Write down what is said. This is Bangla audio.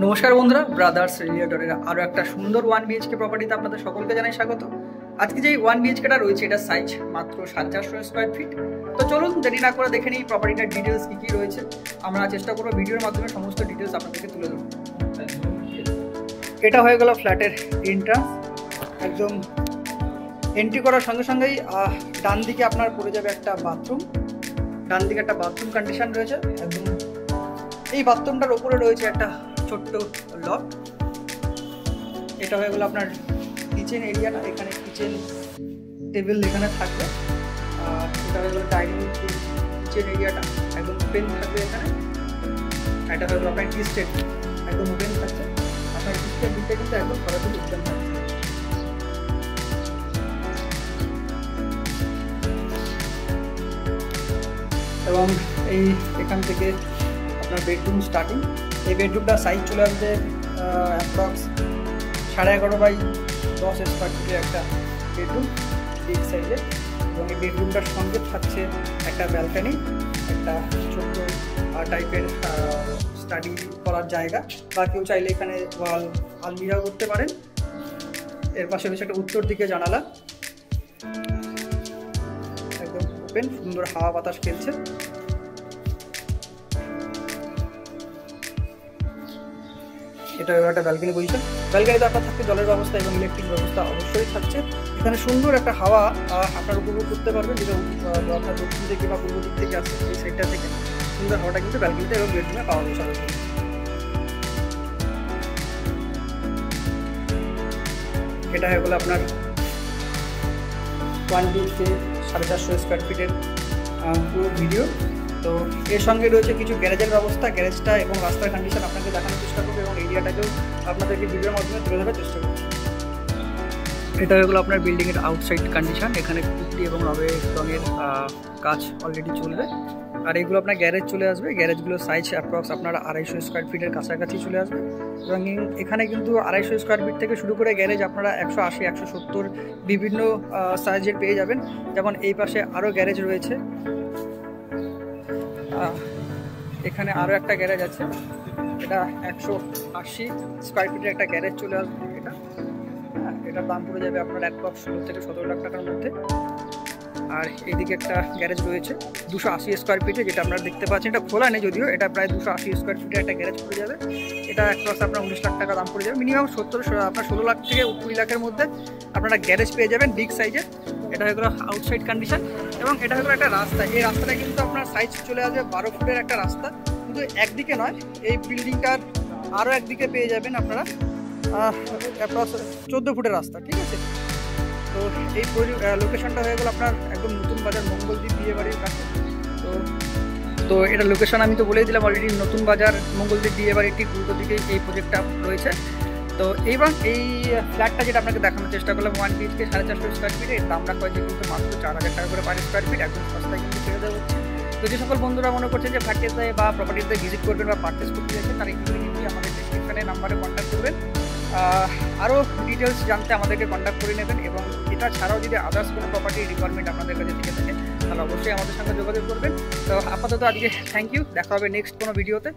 নমস্কার বন্ধুরা, ব্রাদার্স রিয়েলটরের আরও একটা সুন্দর 1 BHK প্রপার্টিতে আপনাদের সকলকে জানাই স্বাগত। আজকে যে 1 BHKটা রয়েছে এটা সাইজ মাত্র 450 স্কোয়ার ফিট। তো চলুন দেরি না করে দেখে নিই প্রপার্টিটার ডিটেলস কী কী রয়েছে। আমরা চেষ্টা করবো ভিডিওর মাধ্যমে সমস্ত ডিটেলস আপনাদেরকে তুলে দেবো। এটা হয়ে গেল ফ্ল্যাটের এন্ট্রান্স। একদম এন্ট্রি করার সঙ্গে সঙ্গেই ডান দিকে আপনার পড়ে যাবে একটা বাথরুম। ডান দিকে একটা বাথরুম কন্ডিশন রয়েছে। একদম এই বাথরুমটার ওপরে রয়েছে একটা ছোট্ট লক। এটা হয়ে গেল আপনার কিচেন এরিয়াটা। এখানে কিচেন টেবিল এখানে থাকবে। এটা হয়ে গেল ডাইনিং কিচেন এরিয়াটা, একদম ওপেন থাকবে এখানে। এটা হয়ে গেল আপনার কিচেন, একদম ওপেন থাকছে। আপনার কিচেন দিকটা কিন্তু একদম সরাসরি ওপেন থাকছে। এবং এই এখান থেকে আপনার বেডরুম স্টার্টিং। এই বেডরুমটা সাইজ চলে আসবে অ্যাপ্রক্স 11.5 x 10 স্কোয়ার ফিটের একটা বেডরুম বিগ সাইজের। এবং এই বেডরুমটার সঙ্গে থাকছে একটা ব্যালকানি, একটা ছোট্ট টাইপের স্টাডি করার জায়গা, বা কেউ চাইলে এখানে ওয়াল আলমিরাও করতে পারেন। এর পাশে রয়েছে একটা উত্তর দিকে জানালা, একদম ওপেন, সুন্দর হাওয়া বাতাস খেলছে। এটা একটা ব্যালকনি পজিশন। ব্যালকনিতে আপনার থাকছে জলের ব্যবস্থা এবং ইলেকট্রিক ব্যবস্থা অবশ্যই থাকছে। এখানে সুন্দর একটা হাওয়া আপনার উপভোগ করতে পারবেন, যেটা অর্থাৎ দক্ষিণ থেকে বা পূর্ব দিক থেকে আসছে এই সাইডটা থেকে সুন্দর হাওয়াটা কিন্তু ব্যালকনিতে এবং বেডরুমে পাওয়া যায় সরাসরি। এটা হয়ে গেলো আপনার 1 BHK 450 স্কোয়ার ফিটের পুরো ভিডিও। তো এর সঙ্গে রয়েছে কিছু গ্যারেজের ব্যবস্থা। গ্যারেজটা এবং রাস্তার কন্ডিশন আপনাকে দেখানোর চেষ্টা করবো এবং এরিয়াটাকেও আপনাদেরকে ভিডিওর মাধ্যমে তুলে ধরার চেষ্টা করছি। এটা হয়ে গেলো আপনার বিল্ডিংয়ের আউটসাইড কন্ডিশন। এখানে পুট্টি এবং রঙের কাজ অলরেডি চলবে। আর এগুলো আপনার গ্যারেজ চলে আসবে। গ্যারেজগুলো সাইজ অ্যাপ্রক্স আপনার 250 স্কোয়ার ফিটের কাছাকাছি চলে আসবে। এবং এখানে কিন্তু 250 স্কোয়ার ফিট থেকে শুরু করে গ্যারেজ আপনারা 180, 170 বিভিন্ন সাইজের পেয়ে যাবেন। যেমন এই পাশে আরও গ্যারেজ রয়েছে। এখানে আরও একটা গ্যারেজ আছে। এটা 180 স্কোয়ার ফিটের একটা গ্যারেজ চলে আসবে। এটার দাম পড়ে যাবে আপনার অ্যাপ্রক্স 16 থেকে 17 লাখ টাকার মধ্যে। আর এইদিকে একটা গ্যারেজ রয়েছে 280 স্কোয়ার ফিটে, যেটা আপনারা দেখতে পাচ্ছেন। এটা খোলা নেই যদিও, এটা প্রায় 280 স্কোয়ার ফিটের একটা গ্যারেজ পড়ে যাবে। এটা অ্যাপ্রক্স আপনার 19 লাখ টাকা দাম পড়ে যাবে। মিনিমাম আপনার 16 লাখ থেকে 20 লাখের মধ্যে আপনারা গ্যারেজ পেয়ে যাবেন বিগ সাইজের। এটা হয়ে গেলো আউটসাইড কন্ডিশন। এবং এটা হয়ে গেলো একটা রাস্তা। এই রাস্তাটা কিন্তু আপনার সাইজ চলে আসবে 12 ফুটের একটা রাস্তা। কিন্তু একদিকে নয়, এই বিল্ডিংটার আরও একদিকে পেয়ে যাবেন আপনারা অ্যাপ্রক্স 14 ফুটের রাস্তা। ঠিক আছে। তো এই লোকেশনটা হয়ে গেলো আপনার একদম নতুন বাজার, মঙ্গলদ্বীপ বিয়ে বাড়ির কাছে। তো এটা লোকেশন আমি তো বলেই দিলাম অলরেডি। নতুন বাজার মঙ্গলদ্বীপ বিয়ে বাড়ির ঠিক উল্টো দিকে এই প্রজেক্টটা রয়েছে। তো এইবার এই ফ্ল্যাটটা যেটা আপনাকে দেখানোর চেষ্টা করলাম 1 BHK 450 স্কোয়ার ফিট, এর দামটা হয়েছে কিন্তু মাত্র 4000 টাকা করে পার স্কোয়ার ফিট। একদম সস্তায় কিন্তু ছেড়ে দেওয়া হচ্ছে। তো যে সকল বন্ধুরা মনে করছেন যে ফ্ল্যাটে বা প্রপার্টিতে ভিজিট করবেন বা পারচেস করতে যাচ্ছেন, তারা ইমিডিয়েটলি আমাদের ডেসক্রিপশনে নাম্বারে কন্ট্যাক্ট করবেন। আরও ডিটেলস জানতে আমাদেরকে কন্ট্যাক্ট করে নেবেন। এবং এটা ছাড়াও যদি আদার্স কোনো প্রপার্টি রিকোয়ারমেন্ট আপনাদের কাছে থেকে থাকে, তাহলে অবশ্যই আমাদের সঙ্গে যোগাযোগ করবেন। তো আপাতত আজকে থ্যাংক ইউ। দেখা হবে নেক্সট কোনো ভিডিওতে।